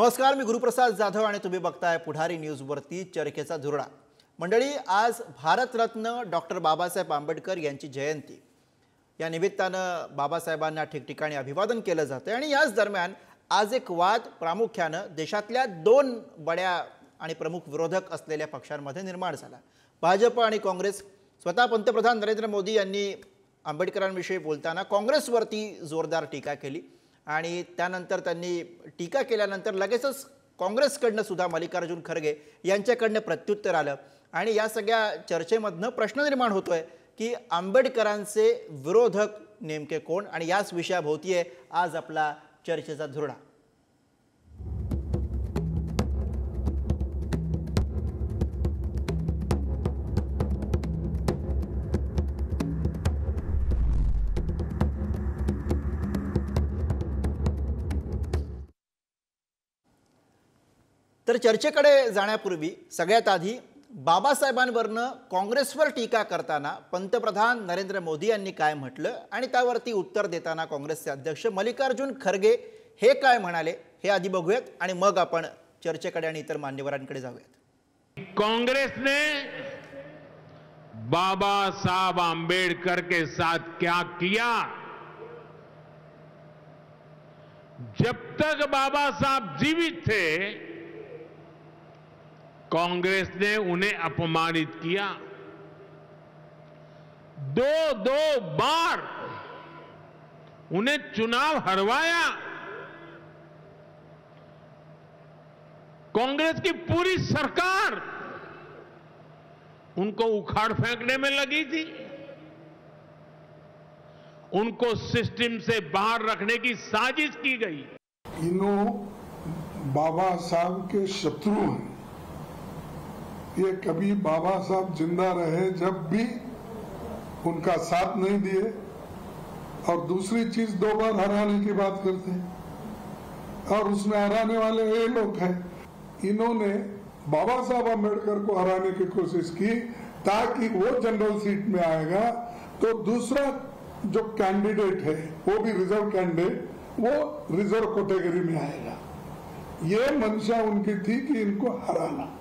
नमस्कार, मी गुरुप्रसाद जाधव आणि तुम्ही बघताय पुढारी न्यूजवरती चर्चेचा धुरळा। मंडळी, आज भारतरत्न डॉक्टर बाबासाहेब आंबेडकर यांची जयंती। या निमित्तानं बाबासाहेबांना ठिकठिकाणी अभिवादन केलं जातं आणि याच दरम्यान आज एक वाद प्रामुख्याने देशातल्या दोन बड्या आणि प्रमुख विरोधक असलेल्या पक्षांमध्ये निर्माण झाला। भाजप आणि काँग्रेस। स्वतः पंतप्रधान नरेंद्र मोदी यांनी आंबेडकरांविषयी बोलताना काँग्रेसवरती जोरदार टीका केली आणि त्यानंतर त्यांनी टीका केल्यानंतर लगेचच काँग्रेसकडनं सुद्धा मल्लिकार्जुन खरगे यांच्याकडनं प्रत्युत्तर आलं आणि या सगळ्या चर्चेमधनं प्रश्न निर्माण होतोय की आंबेडकरांचे विरोधक नेमके कोण, आणि याच विषयाभोवती आहे आज आपला चर्चेचा धुरळा। तर चर्चेकडे जाण्यापूर्वी सगळ्यात आधी बाबासाहेबांवरनं काँग्रेसवर टीका करताना पंतप्रधान नरेंद्र मोदी यांनी काय म्हटलं आणि त्यावरती उत्तर देताना काँग्रेसचे अध्यक्ष मल्लिकार्जुन खरगे हे काय म्हणाले हे आधी बघूयात आणि मग आपण चर्चेकडे आणि इतर मान्यवरांकडे जाऊयात। कांग्रेस ने बाबा साहब आंबेडकर के साथ क्या किया? जब तक बाबा साहब जीवित थे कांग्रेस ने उन्हें अपमानित किया। दो बार उन्हें चुनाव हरवाया। कांग्रेस की पूरी सरकार उनको उखाड़ फेंकने में लगी थी। उनको सिस्टम से बाहर रखने की साजिश की गई। इन्हों बाबा साहब के शत्रु हैं। ये कभी बाबा साहब जिंदा रहे जब भी उनका साथ नहीं दिए, और दूसरी चीज 2 बार हराने की बात करते हैं और उसमें हराने वाले ये लोग हैं। इन्होंने बाबा साहब आंबेडकर को हराने की कोशिश की ताकि वो जनरल सीट में आएगा तो दूसरा जो कैंडिडेट है वो भी रिजर्व कैंडिडेट, वो रिजर्व कैटेगरी में आएगा। ये मंशा उनकी थी कि इनको हराना।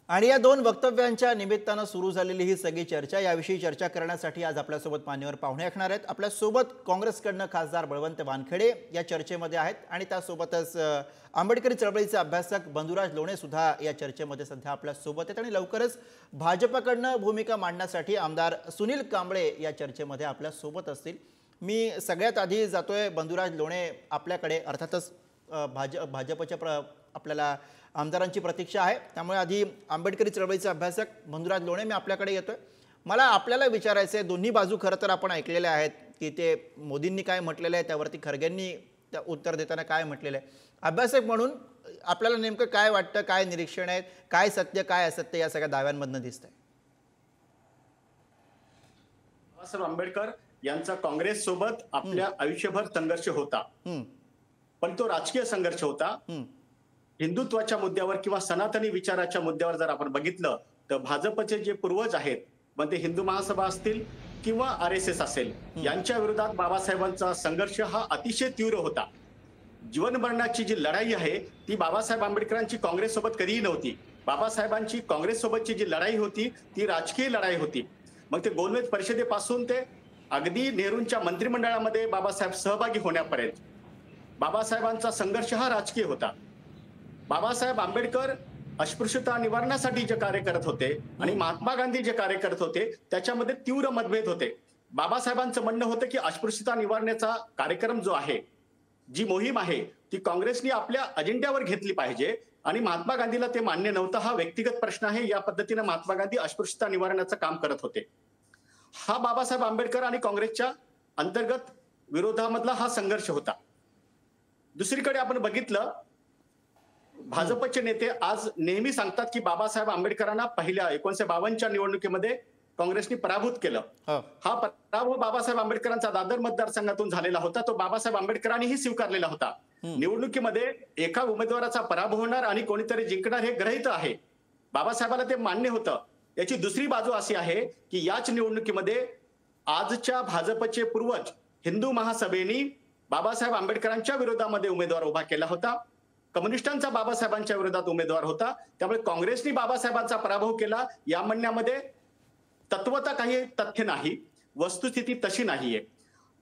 आणि या दोन वक्तव्यांच्या निमित्तानं सुरू झालेली ही सगळी चर्चा, याविषयी चर्चा करण्यासाठी आज आपल्यासोबत मान्यवर पाहुणे असणार आहेत। आपल्यासोबत काँग्रेसकडनं खासदार बळवंत वानखेडे या चर्चेमध्ये आहेत आणि त्यासोबतच आंबेडकरी चळवळीचे अभ्यासक बंधुराज लोणे सुद्धा या चर्चेमध्ये सध्या आपल्यासोबत आहेत आणि लवकरच भाजपकडनं भूमिका मांडण्यासाठी आमदार सुनील कांबळे या चर्चेमध्ये आपल्यासोबत असतील। मी सगळ्यात आधी जातोय बंधुराज लोणे आपल्याकडे। अर्थातच भाजपच्या आपल्याला आमदारांची प्रतीक्षा आहे, त्यामुळे आधी आंबेडकरी चळवळीचे अभ्यासक बंधुराज लोणे मी आपल्याकडे येतोय। मला आपल्याला विचारायचं आहे, दोन्ही बाजू खरं तर आपण ऐकलेल्या आहेत की ते मोदींनी काय म्हटलेलं आहे त्यावरती खरगेंनी त्या उत्तर देताना काय म्हटलेलं आहे। अभ्यासक म्हणून आपल्याला नेमकं काय वाटतं, काय निरीक्षण आहे, काय सत्य काय असत्य या सगळ्या दाव्यांमधनं दिसतंय? बाबासाहेब आंबेडकर यांचा काँग्रेस सोबत आपल्या आयुष्यभर संघर्ष होता, पण तो राजकीय संघर्ष होता। हिंदुत्वाच्या मुद्द्यावर किंवा सनातनी विचाराच्या मुद्द्यावर जर आपण बघितलं तर भाजपचे जे पूर्वज आहेत, मग ते हिंदू महासभा असतील किंवा RSS असेल, यांच्या विरोधात बाबासाहेबांचा संघर्ष हा अतिशय तीव्र होता। जीवन मरणाची जी लढाई आहे ती बाबासाहेब आंबेडकरांची काँग्रेस सोबत कधीही नव्हती। बाबासाहेबांची काँग्रेस सोबतची जी लढाई होती ती राजकीय लढाई होती। मग ते गोलमेज परिषदेपासून ते अगदी नेहरूंच्या मंत्रिमंडळामध्ये बाबासाहेब सहभागी होण्यापर्यंत बाबासाहेबांचा संघर्ष हा राजकीय होता। बाबासाहेब आंबेडकर अस्पृश्यता निवारणासाठी जे कार्य करत होते आणि महात्मा गांधी जे कार्य करत होते त्याच्यामध्ये तीव्र मतभेद होते। बाबासाहेबांचं म्हणणं होतं की अस्पृश्यता निवारण्याचा कार्यक्रम जो आहे, जी मोहीम आहे, ती काँग्रेसने आपल्या अजेंड्यावर घेतली पाहिजे आणि महात्मा गांधीला ते मान्य नव्हतं। हा व्यक्तिगत प्रश्न आहे, या पद्धतीने महात्मा गांधी अस्पृश्यता निवारणाचं काम करत होते। हा बाबासाहेब आंबेडकर आणि काँग्रेसच्या अंतर्गत विरोधामधला हा संघर्ष होता। दुसरीकडे आपण बघितलं, भाजपचे नेते आज नेहमी सांगतात की बाबासाहेब आंबेडकरांना पहिल्या 1952च्या निवडणुकीमध्ये काँग्रेसने पराभूत केलं। हा पराभव बाबासाहेब आंबेडकरांचा दादर मतदारसंघातून झालेला होता, तो बाबासाहेब आंबेडकरांनीही स्वीकारलेला होता। निवडणुकीमध्ये एका उमेदवाराचा पराभव होणार आणि कोणीतरी जिंकणार हे गृहीत आहे, बाबासाहेबांना ते मान्य होतं। याची दुसरी बाजू अशी आहे की याच निवडणुकीमध्ये आजच्या भाजपचे पूर्वज हिंदू महासभेने बाबासाहेब आंबेडकरांच्या विरोधामध्ये उमेदवार उभा केला होता कम्युनिस्टांचा बाबासाहेबांच्या विरोधात उमेदवार होता. त्यामुळे काँग्रेसने बाबासाहेबांचा पराभव केला या म्हणण्यामध्ये तत्वता काही तथ्य नाही, वस्तुस्थिती तशी नाहीये.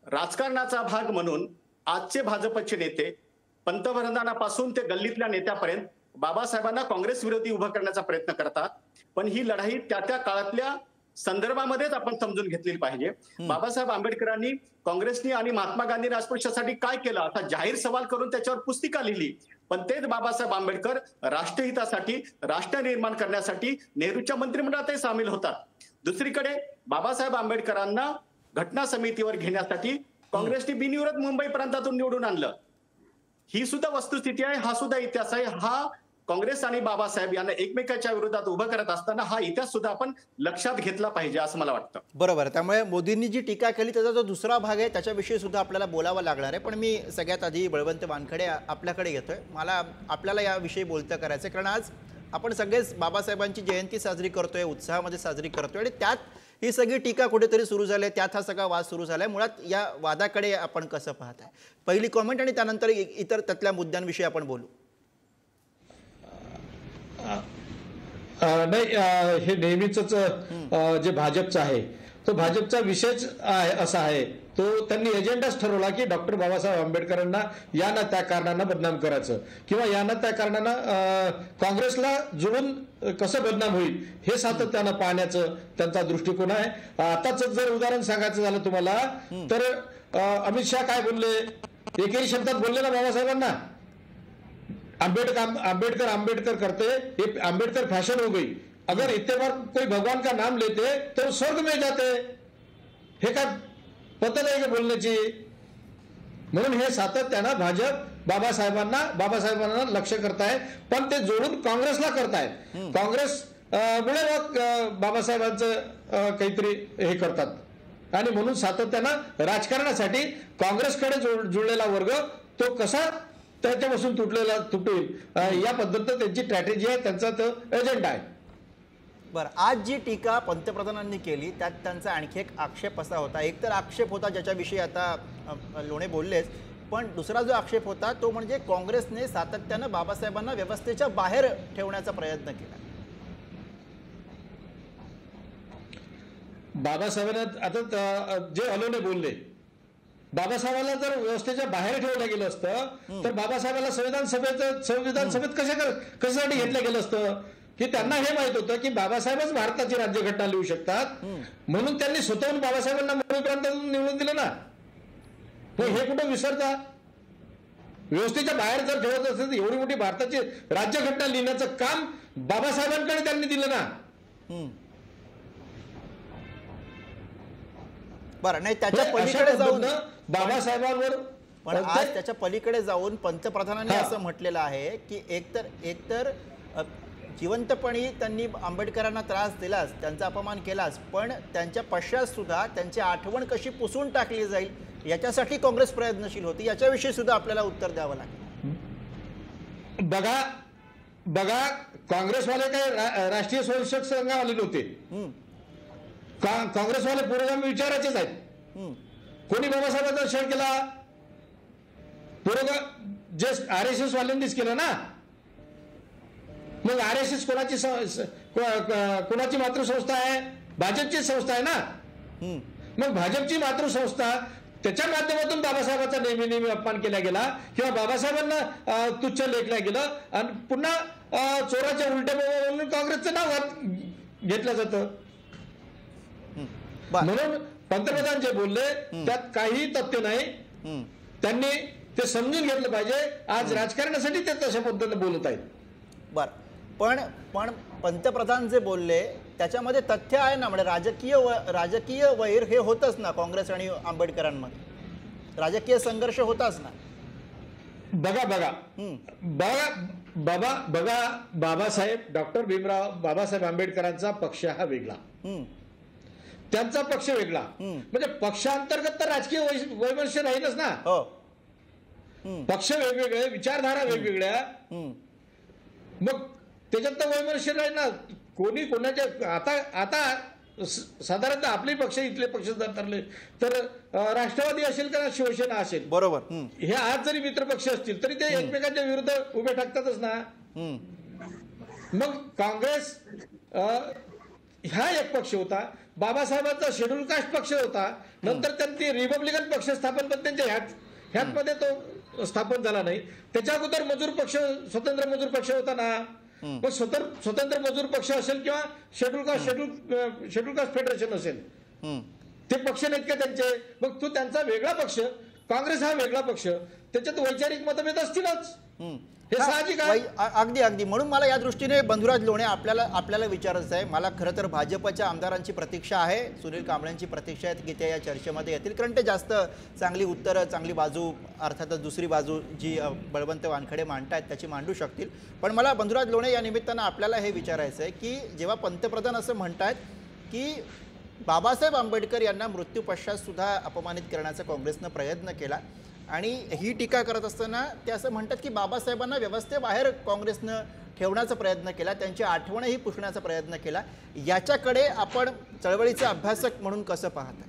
राजकारणाचा भाग म्हणून आजचे भाजपचे नेते पंतप्रधानापासून ते गल्लीतल्या नेत्यापर्यंत बाबासाहेबांना काँग्रेस विरोधी उभं करण्याचा प्रयत्न करतात. पण ही लढाई त्या त्या काळातल्या संदर्भामध्येच आपण समजून घेतली पाहिजे. बाबासाहेब आंबेडकरांनी काँग्रेसनी आणि महात्मा गांधींनी अस्पृश्यासाठी काय केलं असा जाहीर सवाल करून त्याच्यावर पुस्तिका लिहिली. पण तेच बाबासाहेब आंबेडकर राष्ट्रहितासाठी, राष्ट्र निर्माण करण्यासाठी नेहरूच्या मंत्रिमंडळातही सामील होतात. दुसरीकडे बाबासाहेब आंबेडकरांना घटना समितीवर घेण्यासाठी काँग्रेसने बिनविरोध मुंबई प्रांतातून निवडून आणलं. ही सुद्धा वस्तुस्थिती आहे, हा सुद्धा इतिहास आहे. हा काँग्रेस आणि बाबासाहेब यांना एकमेकाच्या विरोधात उभं करत असताना हा इतिहास सुद्धा आपण लक्षात घेतला पाहिजे असं मला वाटतं. बरोबर. त्यामुळे मोदींनी जी टीका केली त्याचा जो दुसरा भाग आहे त्याच्याविषयी सुद्धा आपल्याला बोलावं लागणार आहे. पण मी सगळ्यात आधी बळवंत वानखेडे आपल्याकडे घेतोय. मला आपल्याला याविषयी बोलतं करायचं कारण आज आपण सगळेच बाबासाहेबांची जयंती साजरी करतोय, उत्साहामध्ये साजरी करतोय आणि त्यात ही सगळी टीका कुठेतरी सुरू झाली, त्यात हा सगळा वाद सुरू झालाय. मुळात या वादाकडे आपण कसं पाहताय? पहिली कॉमेंट आणि त्यानंतर इतर त्यातल्या मुद्द्यांविषयी आपण बोलू. नाही, हे नेहमीच जे भाजपचं आहे तो भाजपचा विषयच असा आहे, तो त्यांनी एजेंडाच ठरवला की डॉक्टर बाबासाहेब आंबेडकरांना या ना त्या कारणानं बदनाम करायचं किंवा या ना त्या कारणानं काँग्रेसला जोडून कसं बदनाम होईल हे सातत्यानं पाहण्याचं त्यांचा दृष्टिकोन आहे. आताच जर उदाहरण सांगायचं झालं तुम्हाला तर अमित शहा काय बोलले, एकही शब्दात बोलले ना बाबासाहेबांना, आंबेडकर आंबेडकर करते, ये आंबेडकर फैशन हो गई, अगर इतने बार कोई भगवान का नाम लेते तो स्वर्ग में जाते. हे काय पद्धत आहे का बोलण्याची? म्हणून हे सातत्यानं भाजप बाबासाहेबांना लक्ष करताय, पण ते जोडून काँग्रेसला करतायत. काँग्रेस मुळे मग बाबासाहेबांचं काहीतरी हे करतात आणि म्हणून सातत्यानं राजकारणासाठी काँग्रेसकडे जुळलेला वर्ग तो कसा त्याच्यापासून तुटेल या पद्धतीनं त्यांची स्ट्रॅटेजी आहे, त्यांचा तो एजेंडा आहे. बरं, आज जी टीका पंतप्रधानांनी केली त्यात त्यांचा आणखी एक आक्षेप असा होता, एक तर आक्षेप होता ज्याच्याविषयी आता लोणे बोललेच, पण दुसरा जो आक्षेप होता तो म्हणजे काँग्रेसने सातत्यानं बाबासाहेबांना व्यवस्थेच्या बाहेर ठेवण्याचा प्रयत्न केला. बाबासाहेबांना आता जे अलोने बोलले, बाबासाहेबांना जर व्यवस्थेच्या बाहेर ठेवलं गेलं असतं तर बाबासाहेबांना संविधान सभेत कशासाठी घेतलं गेलं असतं की त्यांना हे माहित होतं की बाबासाहेबच भारताची राज्यघटना लिहू शकतात, म्हणून त्यांनी स्वतःहून बाबासाहेबांना मुंबई प्रांतातून निवडून दिलं ना. हे कुठं विसरता? व्यवस्थेच्या बाहेर जर ठेवत असेल तर एवढी मोठी भारताची राज्यघटना लिहिण्याचं काम बाबासाहेबांकडे त्यांनी दिलं ना. बरं, नाही त्याच्या पलीकडे जाऊन बाबासाहेबांवर, पण आज त्याच्या पलीकडे जाऊन पंतप्रधानांनी असं म्हटलेलं आहे की एकतर जिवंतपणी त्यांनी आंबेडकरांना त्रास दिलाच, त्यांचा अपमान केलाच, पण त्यांच्या पश्चात सुद्धा त्यांची आठवण कशी पुसून टाकली जाईल याच्यासाठी काँग्रेस प्रयत्नशील होती. याच्याविषयी सुद्धा आपल्याला उत्तर द्यावं लागेल. बघा काँग्रेसवाले काय राष्ट्रीय स्वयंसेवक संघावाले नव्हते, काँग्रेसवाले पुरोगामी विचाराचेच आहेत. कोणी बाबासाहेबांचा छळ केला? जे RSS वाल्यांनीच केलं ना. मग RSS कोणाची मातृसंस्था आहे? भाजपची संस्था आहे ना. मग भाजपची मातृसंस्था त्याच्या माध्यमातून बाबासाहेबांचा नेहमी अपमान केला गेला किंवा बाबासाहेबांना तुच्छ लेखलं गेलं आणि पुन्हा चोराच्या उलट्या म्हणून काँग्रेसचं नाव घेतलं जातं. म्हणून पंतप्रधान जे बोलले त्यात काही तथ्य नाही, त्यांनी ते समजून घेतलं पाहिजे. आज राजकारणासाठी ते तशा पद्धतीने बोलत आहेत. बरं, पण पंतप्रधान जे बोलले त्याच्यामध्ये तथ्य आहे ना, म्हणजे राजकीय वैर हे होतच ना, काँग्रेस आणि आंबेडकरांमध्ये राजकीय संघर्ष होताच ना. बघा बाबासाहेब डॉक्टर भीमराव बाबासाहेब आंबेडकरांचा पक्ष हा वेगळा, त्यांचा पक्ष वेगळा, म्हणजे पक्षांतर्गत तर राजकीय वैमनस्य राहीलच ना. पक्ष वेगवेगळे, विचारधारा वेगवेगळ्या, मग त्याच्यात तर वैमनस्य राहील ना. कोणी कोणाच्या आता साधारणतः आपले पक्ष इथले पक्ष जर ठरले तर राष्ट्रवादी असेल का शिवसेना असेल, बरोबर. हे आज जरी मित्र पक्ष असतील तरी ते एकमेकांच्या विरुद्ध उभे ठाकतातच ना. मग काँग्रेस हा एक पक्ष होता, बाबासाहेबांचा शेड्यूल कास्ट पक्ष होता, नंतर त्यांनी रिपब्लिकन पक्ष स्थापन, पण त्यांच्या ह्यातमध्ये तो स्थापन झाला नाही. त्याच्या अगोदर मजूर पक्ष, स्वतंत्र मजूर पक्ष होता ना. मग स्वतंत्र मजूर पक्ष असेल किंवा शेड्यूल कास्ट फेडरेशन असेल, ते पक्ष नाहीत का त्यांचे? मग तो त्यांचा वेगळा पक्ष, काँग्रेस हा वेगळा पक्ष, त्याच्यात वैचारिक मतभेद असतीलच, हे साहजिक आहे. अगदी अगदी. म्हणून मला या दृष्टीने बंधुराज लोणे आपल्याला विचारायचं आहे. मला खरं तर भाजपच्या आमदारांची प्रतीक्षा आहे, सुनील कांबळेंची प्रतीक्षा आहे की ते या चर्चेमध्ये येतील, कारण ते जास्त चांगली उत्तरं, चांगली बाजू, अर्थातच दुसरी बाजू जी बळवंत वानखेडे मांडतायत त्याची मांडू शकतील. पण मला बंधुराज लोणे या निमित्तानं आपल्याला हे विचारायचं आहे की जेव्हा पंतप्रधान असं म्हणतायत की बाबासाहेब आंबेडकर यांना मृत्यूपश्चात सुद्धा अपमानित करण्याचा काँग्रेसनं प्रयत्न केला, आणि ही टीका करत असताना ते असं म्हणतात की बाबासाहेबांना व्यवस्थेबाहेर काँग्रेसनं ठेवण्याचा प्रयत्न केला, त्यांची आठवणही पुसण्याचा प्रयत्न केला, याच्याकडे आपण चळवळीचे अभ्यासक म्हणून कसं पाहता?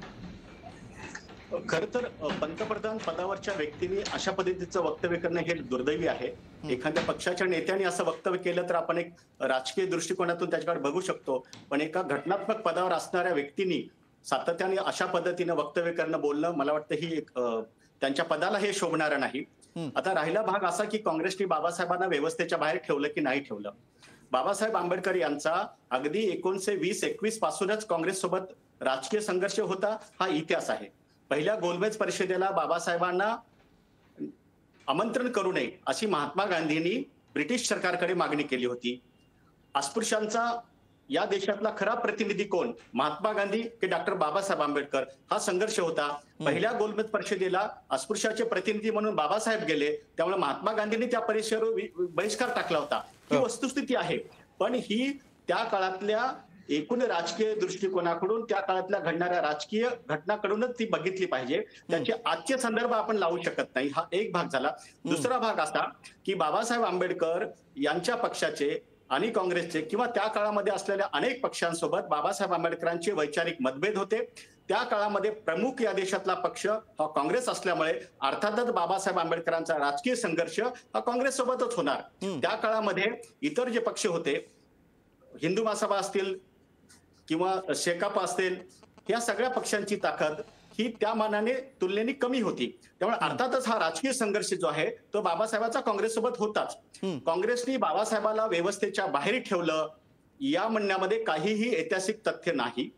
खर तर पंतप्रधान पदावरच्या व्यक्तीने अशा पद्धतीचं वक्तव्य करणं हे दुर्दैवी आहे. एखाद्या पक्षाच्या नेत्याने असं वक्तव्य केलं तर आपण एक राजकीय दृष्टिकोनातून त्याच्याकडे बघू शकतो, पण एका घटनात्मक पदावर असणाऱ्या व्यक्तींनी सातत्याने अशा पद्धतीनं वक्तव्य करणं, बोलणं, मला वाटतं ही एक त्यांच्या पदाला हे शोभणारं नाही. आता राहिला भाग असा की काँग्रेसने बाबासाहेबांना व्यवस्थेच्या बाहेर ठेवलं की नाही ठेवलं. बाबासाहेब आंबेडकर यांचा अगदी 1920-21 पासूनच काँग्रेस सोबत राजकीय संघर्ष होता, हा इतिहास आहे. पहिल्या गोलमेज परिषदेला बाबासाहेबांना आमंत्रण करू नये अशी महात्मा गांधींनी ब्रिटिश सरकारकडे मागणी केली होती. अस्पृश्यांचा या देशातला खरा प्रतिनिधी कोण, महात्मा गांधी की डॉक्टर बाबासाहेब आंबेडकर, हा संघर्ष होता. पहिल्या गोलमेज परिषदेला अस्पृश्याचे प्रतिनिधी म्हणून बाबासाहेब गेले, त्यामुळे महात्मा गांधींनी त्या परिषदेवर बहिष्कार टाकला होता. ही वस्तुस्थिती आहे. पण ही त्या काळातल्या एकूण राजकीय दृष्टिकोनाकडून, त्या काळातल्या घडणाऱ्या राजकीय घटनाकडूनच ती बघितली पाहिजे. त्याचे आजचे संदर्भ आपण लावू शकत नाही. हा एक भाग झाला. दुसरा भाग असा की बाबासाहेब आंबेडकर यांच्या पक्षाचे आणि काँग्रेसचे किंवा त्या काळामध्ये असलेल्या अनेक पक्षांसोबत बाबासाहेब आंबेडकरांचे वैचारिक मतभेद होते. त्या काळामध्ये प्रमुख या देशातला पक्ष हा काँग्रेस असल्यामुळे अर्थातच बाबासाहेब आंबेडकरांचा राजकीय संघर्ष हा काँग्रेस सोबतच होणार. त्या काळामध्ये इतर जे पक्ष होते, हिंदू महासभा असतील किंवा शेकाप असतील, या सगळ्या पक्षांची ताकद ही त्या मानाने तुलनेने कमी होती. त्यामुळे अर्थातच हा राजकीय संघर्ष जो आहे तो बाबासाहेबांचा काँग्रेससोबत होताच. काँग्रेसने बाबासाहेबाला व्यवस्थेच्या बाहेर ठेवलं या म्हणण्यामध्ये काहीही ऐतिहासिक तथ्य नाही.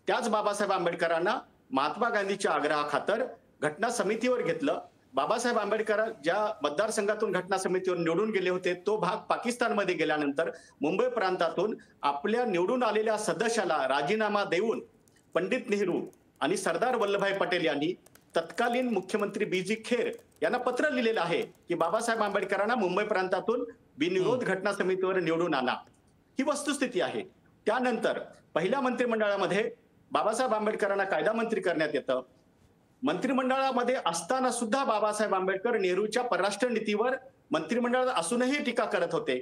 त्याच बाबासाहेब आंबेडकरांना महात्मा गांधीच्या आग्रहाखातर घटना समितीवर घेतलं. बाबासाहेब आंबेडकर ज्या मतदारसंघातून घटना समितीवर निवडून गेले होते तो भाग पाकिस्तानमध्ये गेल्यानंतर मुंबई प्रांतातून आपल्या निवडून आलेल्या सदस्याला राजीनामा देऊन पंडित नेहरू आणि सरदार वल्लभभाई पटेल यांनी तत्कालीन मुख्यमंत्री बी.जी. खेर यांना पत्र लिहिलेलं आहे की बाबासाहेब आंबेडकरांना मुंबई प्रांतातून बिनविरोध घटना समितीवर निवडून आणा. ही वस्तुस्थिती आहे. त्यानंतर पहिल्या मंत्रिमंडळामध्ये बाबासाहेब आंबेडकरांना कायदा मंत्री करण्यात येतं. मंत्रिमंडळामध्ये असताना सुद्धा बाबासाहेब आंबेडकर नेहरूच्या परराष्ट्र नीतीवर मंत्रिमंडळात असूनही टीका करत होते.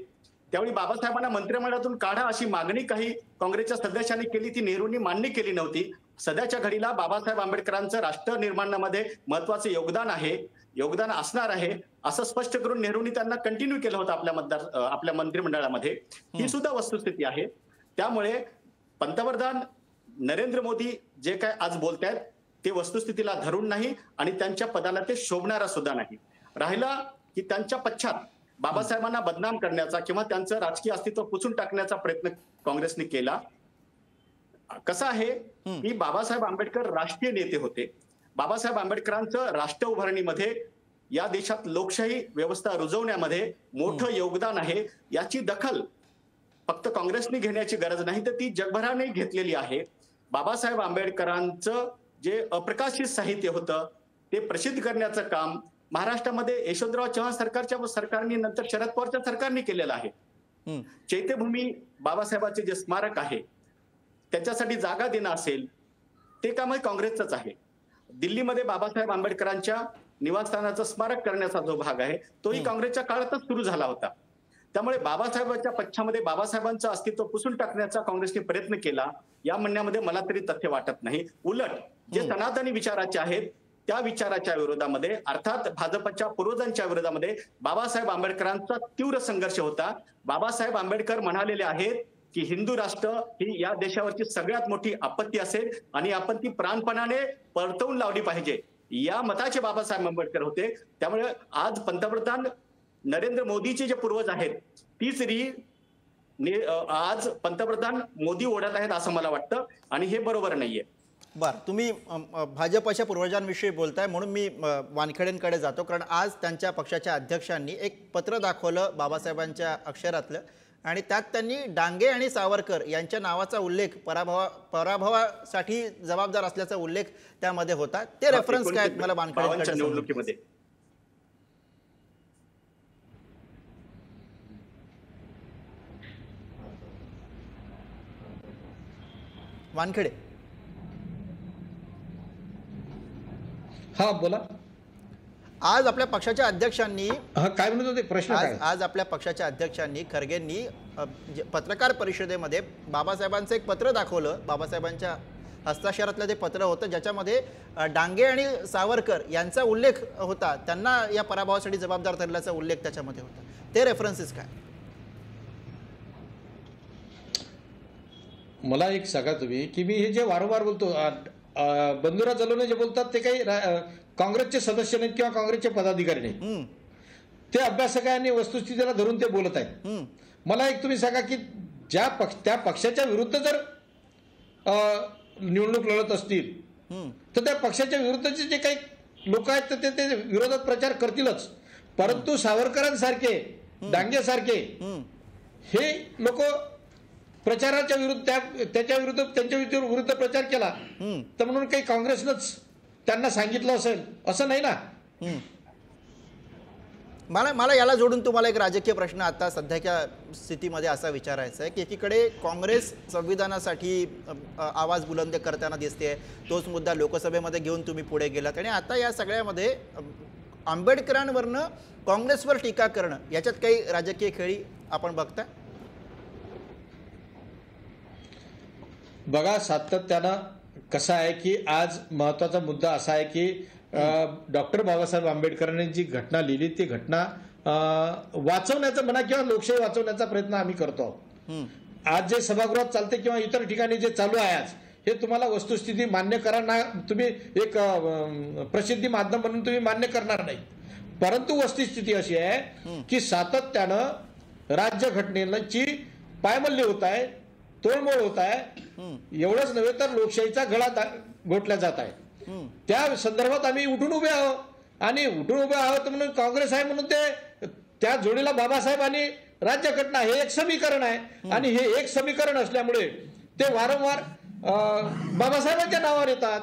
त्यावेळी बाबासाहेबांना मंत्रिमंडळातून काढा अशी मागणी काही काँग्रेसच्या सदस्यांनी केली, ती नेहरूंनी मान्य केली नव्हती. सध्याच्या घडीला बाबासाहेब आंबेडकरांचं राष्ट्र निर्माणामध्ये महत्वाचं योगदान असणार आहे असं स्पष्ट करून नेहरूंनी त्यांना कंटिन्यू केलं होतं आपल्या मंत्रिमंडळामध्ये. ही सुद्धा वस्तुस्थिती आहे. त्यामुळे पंतप्रधान नरेंद्र मोदी जे काय आज बोलतायत ते वस्तुस्थितीला धरून नाही आणि त्यांच्या पदाला ते शोभणारा सुद्धा नाही. राहिला की त्यांच्या पश्चात बाबासाहेबांना बदनाम करण्याचा किंवा त्यांचं राजकीय अस्तित्व पुसून टाकण्याचा प्रयत्न काँग्रेसने केला. कसं आहे की बाबासाहेब आंबेडकर राष्ट्रीय नेते होते. बाबासाहेब आंबेडकरांचं राष्ट्र उभारणीमध्ये या देशात लोकशाही व्यवस्था रुजवण्यामध्ये मोठं योगदान आहे. याची दखल फक्त काँग्रेसने घेण्याची गरज नाही तर ती जगभराने घेतलेली आहे. बाबासाहेब आंबेडकरांचं जे अप्रकाशित साहित्य होतं ते प्रसिद्ध करण्याचं काम महाराष्ट्रामध्ये यशवंतराव चव्हाण सरकारने नंतर शरद पवारच्या सरकारने केलेलं आहे. चैत्यभूमी बाबासाहेबांचे जे स्मारक आहे त्याच्यासाठी जागा देणं असेल ते काम काँग्रेसचंच आहे. दिल्लीमध्ये बाबासाहेब आंबेडकरांच्या निवासस्थानाचं स्मारक करण्याचा जो भाग आहे तोही काँग्रेसच्या काळातच सुरू झाला होता. त्यामुळे बाबासाहेबांच्या पक्षामध्ये बाबासाहेबांचं अस्तित्व पुसून टाकण्याचा काँग्रेसने प्रयत्न केला या म्हणण्यामध्ये मला तरी तथ्य वाटत नाही. उलट जे सनातनी विचाराचे आहेत त्या विचाराच्या विरोधामध्ये, अर्थात भाजपच्या पूर्वजांच्या विरोधामध्ये बाबासाहेब आंबेडकरांचा तीव्र संघर्ष होता. बाबासाहेब आंबेडकर म्हणालेले आहेत की हिंदू राष्ट्र ही या देशावरची सगळ्यात मोठी आपत्ती असेल आणि आपण ती प्राणपणाने परतवून लावली पाहिजे, या मताचे बाबासाहेब आंबेडकर होते. त्यामुळे आज पंतप्रधान नरेंद्र मोदीचे जे पूर्वज आहेत तीच आज पंतप्रधान मोदी ओढत आहेत असं मला वाटतं आणि हे बरोबर नाहीये. बरं, तुम्ही भाजपच्या पूर्वजांविषयी बोलताय म्हणून मी वानखेडेंकडे जातो, कारण आज त्यांच्या पक्षाच्या अध्यक्षांनी एक पत्र दाखवलं बाबासाहेबांच्या अक्षरातलं आणि त्यात त्यांनी डांगे आणि सावरकर यांच्या नावाचा उल्लेख पराभवासाठी जबाबदार असल्याचा उल्लेख त्यामध्ये होता. ते रेफरन्स काय मला वानखेडेंकडे निवडणुकीमध्ये वानखेडे. हा बोला. आज आपल्या पक्षाच्या अध्यक्षांनी काय म्हणत होते प्रश्न? आज आपल्या पक्षाच्या अध्यक्षांनी खरगेंनी पत्रकार परिषदेमध्ये बाबासाहेबांचं एक पत्र दाखवलं. बाबासाहेबांच्या हस्ताक्षरातलं ते पत्र होतं ज्याच्यामध्ये डांगे आणि सावरकर यांचा उल्लेख होता, त्यांना या पराभवासाठी जबाबदार ठरल्याचा उल्लेख त्याच्यामध्ये होता. ते रेफरन्सेस काय? मला एक सांगा तुम्ही की मी हे जे वारंवार बोलतो, बंधुरा जलोने जे बोलतात ते काही काँग्रेसचे सदस्य नाहीत किंवा काँग्रेसचे पदाधिकारी नाहीत, ते अभ्यासक आहे आणि वस्तुस्थितीला धरून ते बोलत आहेत. मला एक तुम्ही सांगा की त्या पक्षाच्या विरुद्ध जर निवडणूक लढत असतील तर त्या पक्षाच्या विरुद्धचे जे काही लोक आहेत तर ते विरोधात प्रचार करतीलच, परंतु सावरकरांसारखे, डांगेसारखे हे लोक प्रचाराच्या विरुद्ध त्याच्या विरुद्ध त्यांच्या विरुद्ध प्रचार केला तर म्हणून काही काँग्रेसनंच त्यांना सांगितलं असेल असं नाही ना. मला याला जोडून तुम्हाला एक राजकीय प्रश्न आता सध्याच्या स्थितीमध्ये असा विचारायचा आहे की एकीकडे काँग्रेस संविधानासाठी आवाज बुलंद करताना दिसते, तोच मुद्दा लोकसभेमध्ये घेऊन तुम्ही पुढे गेलात आणि आता या सगळ्यामध्ये आंबेडकरांवरनं काँग्रेसवर टीका करणं, याच्यात काही राजकीय खेळी आपण बघता? बघा, सातत्यानं कसं आहे की आज महत्वाचा मुद्दा असा आहे की डॉक्टर बाबासाहेब आंबेडकरांनी जी घटना लिहिली ती घटना वाचवण्याचा म्हणा किंवा लोकशाही वाचवण्याचा प्रयत्न आम्ही करतो. आज जे सभागृहात चालते किंवा इतर ठिकाणी जे चालू आहे आज, हे तुम्हाला वस्तुस्थिती मान्य करा ना, तुम्ही एक प्रसिद्धी माध्यम म्हणून तुम्ही मान्य करणार नाही, परंतु वस्तुस्थिती अशी आहे की सातत्यानं राज्यघटनेची पायमल्ली होत आहे, तोडमोड होत आहे. एवढंच नव्हे तर लोकशाहीचा गळा घोटला जात आहे. त्या संदर्भात आम्ही उठून उभे आहोत आणि उठून उभे आहोत म्हणून काँग्रेस आहे म्हणून ते त्या जोडीला बाबासाहेब आणि राज्यघटना हे एक समीकरण आहे आणि हे एक समीकरण असल्यामुळे ते वारंवार बाबासाहेबांच्या नावावर येतात.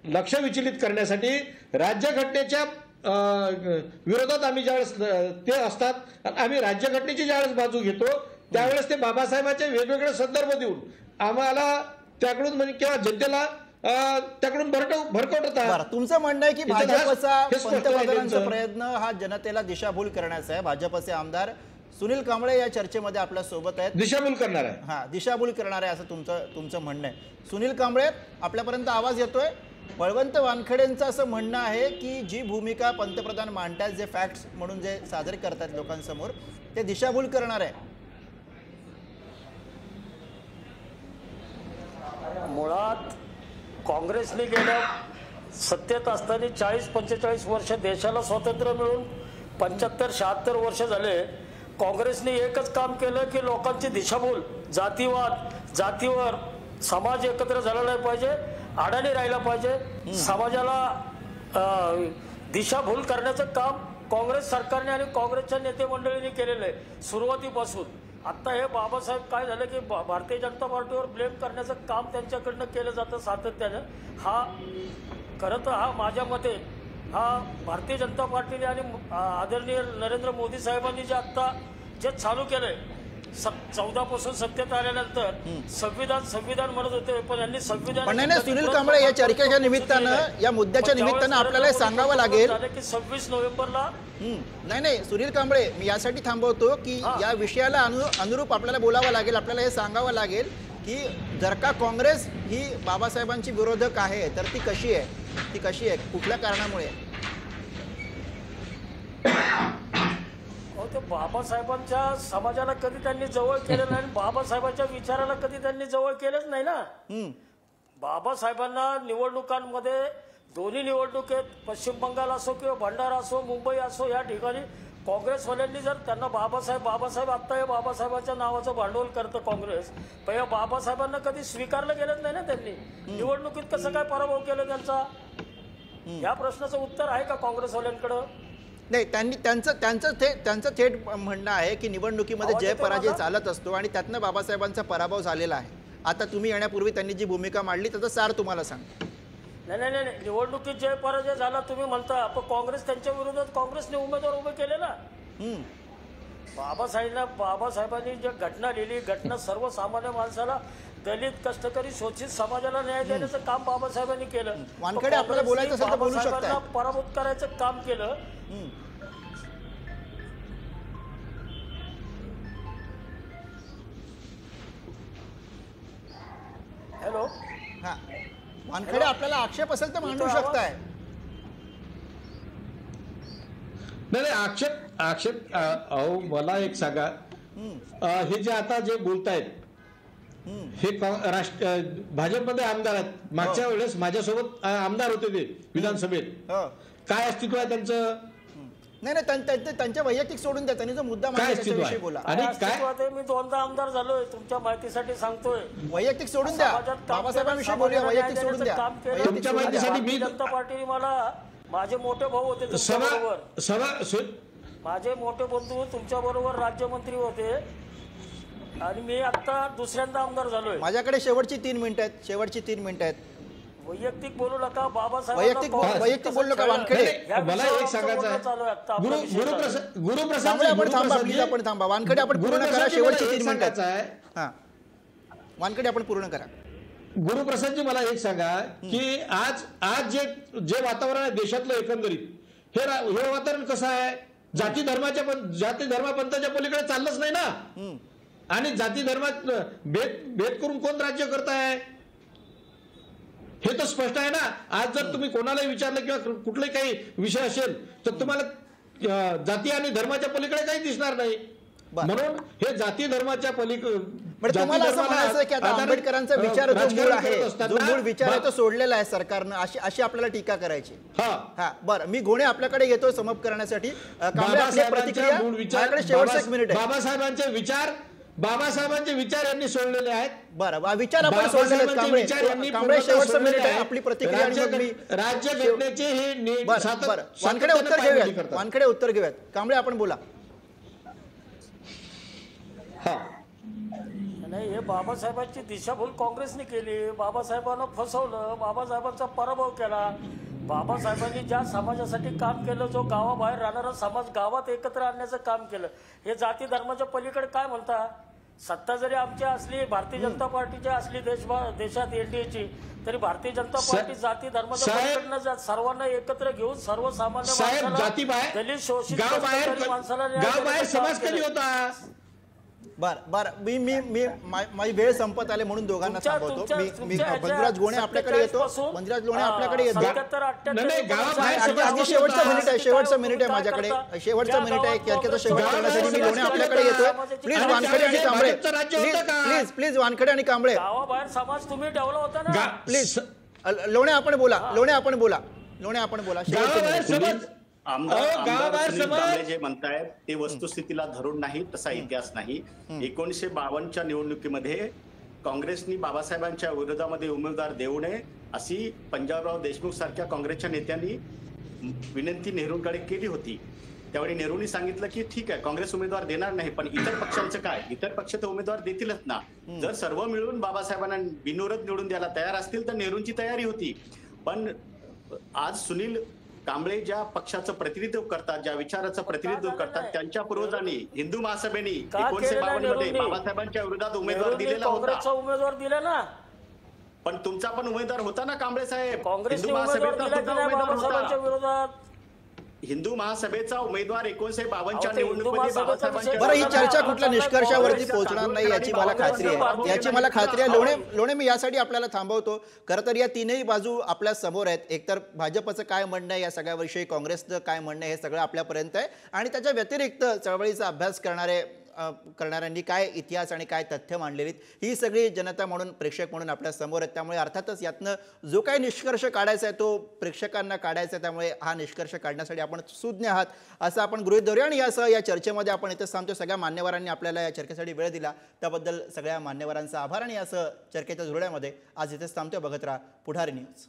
लक्ष विचलित करण्यासाठी राज्यघटनेच्या विरोधात आम्ही ज्यावेळेस ते असतात, आम्ही राज्यघटनेची ज्यावेळेस बाजू घेतो त्यावेळेस ते बाबासाहेबांचे वेगवेगळे संदर्भ देऊन आम्हाला त्याकडून म्हणजे किंवा जनतेला त्याकडून भरकवतात. तुमचं म्हणणं आहे की भाजपचा पंतप्रधानांचा प्रयत्न हा जनतेला दिशाभूल करण्याचा आहे. भाजपचे आमदार सुनील कांबळे या चर्चेमध्ये आपल्या सोबत आहेत. दिशाभूल करणार आहे, हा दिशाभूल करणार आहे असं तुमचं म्हणणं आहे. सुनील कांबळे, आपल्यापर्यंत आवाज येतोय. बळवंत वानखेडेंचं असं म्हणणं आहे की जी भूमिका पंतप्रधान मांडतात, जे फॅक्ट्स म्हणून जे सादर करतात लोकांसमोर, ते दिशाभूल करणार आहे. मुळात काँग्रेसने गेल्या सत्तेत असताना 40-45 वर्ष देशाला स्वातंत्र्य मिळून 75-76 वर्ष झाले. काँग्रेसने एकच काम केलं की लोकांची दिशाभूल, जातीवर समाज एकत्र झाला नाही पाहिजे, अडाणी राहिला पाहिजे, समाजाला दिशाभूल करण्याचं काम काँग्रेस सरकारने आणि काँग्रेसच्या नेते मंडळींनी केलेलं आहे सुरुवातीपासून. आता हे बाबासाहेब काय झालं की भारतीय जनता पार्टीवर ब्लेम करण्याचं काम त्यांच्याकडनं केलं जातं सातत्यानं. खरं तर हा माझ्या मते हा भारतीय जनता पार्टीने आणि आदरणीय नरेंद्र मोदी साहेबांनी जे आत्ता जे चालू केलंय 14 पासून सत्तेत आल्यानंतर संविधान म्हणत होते, पण यांनी संविधान. पण नाही सुनील कांबळे, या चर्चेच्या निमित्तानं, या मुद्द्याच्या निमित्तानं आपल्याला सांगावं लागेल की 26 नोव्हेंबरला. नाही सुनील कांबळे, मी यासाठी थांबवतो की या विषयाला अनुरूप आपल्याला बोलावं लागेल, आपल्याला हे सांगावं लागेल की जर का काँग्रेस ही बाबासाहेबांची विरोधक आहे तर ती कशी आहे, कुठल्या कारणामुळे? ते बाबासाहेबांच्या समाजाला कधी त्यांनी जवळ केलं नाही, बाबासाहेबांच्या विचाराला कधी त्यांनी जवळ केलंच नाही ना. बाबासाहेबांना निवडणुकांमध्ये, दोन्ही निवडणुकीत, पश्चिम बंगाल असो किंवा भंडारा असो, मुंबई असो, या ठिकाणी काँग्रेसवाल्यांनी जर त्यांना बाबासाहेब आत्ता या बाबासाहेबांच्या नावाचं भांडवल करतं काँग्रेस, पण या बाबासाहेबांना कधी स्वीकारलं गेलंच नाही ना त्यांनी. निवडणुकीत कसं काय पराभव केलं त्यांचा, या प्रश्नाचं उत्तर आहे का काँग्रेसवाल्यांकडं? नाही, त्यांचं थेट म्हणणं आहे की निवडणुकीमध्ये जय पराजय चालत असतो आणि त्यातनं बाबासाहेबांचा पराभव झालेला आहे. आता तुम्ही येण्यापूर्वी त्यांनी जी भूमिका मांडली त्याचा सार तुम्हाला सांग. नाही, निवडणुकीत जय पराजय झाला तुम्ही म्हणता, पण काँग्रेस त्यांच्या विरोधात काँग्रेसने उमेदवार उभे केले ना. बाबासाहेबांनी जे घटना लिहिली, घटना सर्वसामान्य माणसाला, दलित, कष्टकरी, शोषित समाजाला न्याय देण्याचं काम बाबासाहेबांनी केलं. वानखेडे, आपल्याला बोलायचं असेल तर बोलू शकता. पराभूत करायचं काम केलं. हॅलो, हा वानखेडे, आपल्याला आक्षेप असेल तर मांडू शकताय. नाही, आक्षेप अहो, मला एक सांगा, हे जे आता जे बोलतायत हे भाजपमध्ये आमदार आहेत. मागच्या वेळेस माझ्यासोबत आमदार होते ते विधानसभेत. काय अस्तित्व आहे त्यांचं? नाही, त्यांच्या वैयक्तिक सोडून द्या, त्यांनी जो मुद्दा मांडला बोला. आणि काय, मी 2दा आमदार झालोय, तुमच्या माहितीसाठी सांगतोय. वैयक्तिक सोडून द्या, बाबासाहेबांविषयी बोलूया, वैयक्तिक सोडून द्या. तुमच्या माहितीसाठी मी जनता पार्टीने मला, माझे मोठे भाऊ होते माझे मोठे बंधू तुमच्या बरोबर राज्यमंत्री होते, आणि मी आता दुसऱ्यांदा आमदार झालोय. माझ्याकडे शेवटची 3 मिनिटं आहेत. वैयक्तिक बोलू नका, बाबासाहेब वैयक्तिक बोलू नका. वानखेडे, मला एक सांगायचं आहे, गुरुप्रसाद आपण थांबा. वानखेडे, आपण पूर्ण करा, शेवटची 3 मिनिटं आहे. वानखेडे, आपण पूर्ण करा. गुरुप्रसादजी, मला एक सांगा की आज जे वातावरण आहे देशातलं एकंदरीत, हे वातावरण कसं आहे? जाती धर्मापंथाच्या पलीकडे चाललंच नाही ना. आणि जाती धर्मात भेद करून कोण राज्य करताय हे तर स्पष्ट आहे ना. आज जर तुम्ही कोणालाही विचारलं किंवा कुठलाही काही विषय असेल तर तुम्हाला जाती आणि धर्माच्या पलीकडे काही दिसणार नाही. म्हणून हे जाती धर्माच्या पलीकडे आंबेडकरांचा विचार जो मूळ विचार आहे तो सोडलेला आहे सरकारनं, अशी आपल्याला टीका करायची. बरं, मी घोणे आपल्याकडे येतोय समप करण्यासाठी. बाबासाहेबांचे विचार यांनी सोडलेले आहेत. बरं, विचार आपण सोडलेले कांबळे, शेवटचं मिनिट आहे आपली प्रतिक्रिया. राज्यघटनेचे हे वानखेडे उत्तर घेऊयात. कांबळे, आपण बोला. नाही, हे बाबासाहेबांची दिशाभूल काँग्रेसने केली, बाबासाहेबांना फसवलं, बाबासाहेबांचा पराभव केला. बाबासाहेबांनी ज्या समाजासाठी काम केलं, जो गावाबाहेर राहणारा समाज गावात एकत्र आणण्याचं काम केलं, हे जाती धर्माच्या पलीकडे काय म्हणता? सत्ता जरी आमची असली, भारतीय जनता पार्टीची असली देशात एनडीएची, तरी भारतीय जनता पार्टी जाती धर्माच्या पलीकडे न जात सर्वांना एकत्र घेऊन सर्वसामान्य माणसाला, दलित, शोषित माणसाला समाज कधी होता. बरं, माझी वेळ संपत आले म्हणून दोघांना थांबवतो. मी मंजुराज गोणे आपल्याकडे येतो. शेवटचं मिनिट आहे माझ्याकडे. शेवटचं मिनिट आहे. चर्चेचा शेवट करण्यासाठी मी गोणे आपल्याकडे येतोय. प्लीज वानखेडे आणि कांबळे, प्लीज वानखेडे आणि कांबळे, गावाबाहेर समाज तुम्ही ठेवला होता ना. प्लीज लोणे आपण बोला. आमदार जे म्हणतायत ते वस्तुस्थितीला धरून नाही, तसा इतिहास नाही. 1952च्या निवडणुकीमध्ये काँग्रेसनी बाबासाहेबांच्या विरोधामध्ये उमेदवार देऊ नये अशी पंजाबराव देशमुख सारख्या काँग्रेसच्या नेत्यांनी विनंती नेहरूंकडे केली होती. त्यावेळी नेहरूंनी सांगितलं की ठीक आहे, काँग्रेस उमेदवार देणार नाही, पण इतर पक्षांचं काय? इतर पक्ष तर उमेदवार देतीलच ना. जर सर्व मिळून बाबासाहेबांना बिनविरोध निवडून द्यायला तयार असतील तर नेहरूंची तयारी होती. पण आज सुनील कांबळे ज्या पक्षाचं प्रतिनिधित्व करतात, ज्या विचाराचं प्रतिनिधित्व करतात, त्यांच्या पूर्वजांनी हिंदू महासभेने 1952 मध्ये बाबासाहेबांच्या विरोधात उमेदवार दिलेला काँग्रेसचा होता. उमेदवार दिला ना, पण तुमचा पण उमेदवार होता ना कांबळे साहेब. काँग्रेसने उमेदवार दिला की नाही बाबासाहेबांच्या विरोधात? हिंदू महासभेचा उमेदवार 1952च्या अहो, ते हिंदू निवडणुकीमध्ये महासभेचा बाबासाहेबांच्या विषय बरं, ही चर्चा कुठल्या निष्कर्षावरती पोहोचणार नाही याची मला खात्री आहे. लोणे, मी यासाठी आपल्याला थांबवतो. खरं तर या तीनही बाजू आपल्या समोर आहेत. एकतर भाजपचं काय म्हणणं आहे या सगळ्याविषयी, काँग्रेसचं काय म्हणणं आहे, हे सगळं आपल्यापर्यंत आहे. आणि त्याच्या व्यतिरिक्त चळवळीचा अभ्यास करणाऱ्यांनी काय इतिहास आणि काय तथ्य मांडलेली ही सगळी जनता म्हणून, प्रेक्षक म्हणून आपल्या समोर आहेत. त्यामुळे अर्थातच यातनं जो काही निष्कर्ष काढायचा आहे तो प्रेक्षकांना काढायचा आहे. त्यामुळे हा निष्कर्ष काढण्यासाठी आपण सुज्ञ आहात असं आपण गृहीत धरूया. आणि यासह या चर्चेमध्ये आपण इथं सांगतो, सगळ्या मान्यवरांनी आपल्याला या चर्चेसाठी वेळ दिला त्याबद्दल सगळ्या मान्यवरांचा आभार. आणि यासह चर्चेच्या जुळण्यामध्ये आज इथेच थांबतो. बघत राहा पुढारी न्यूज.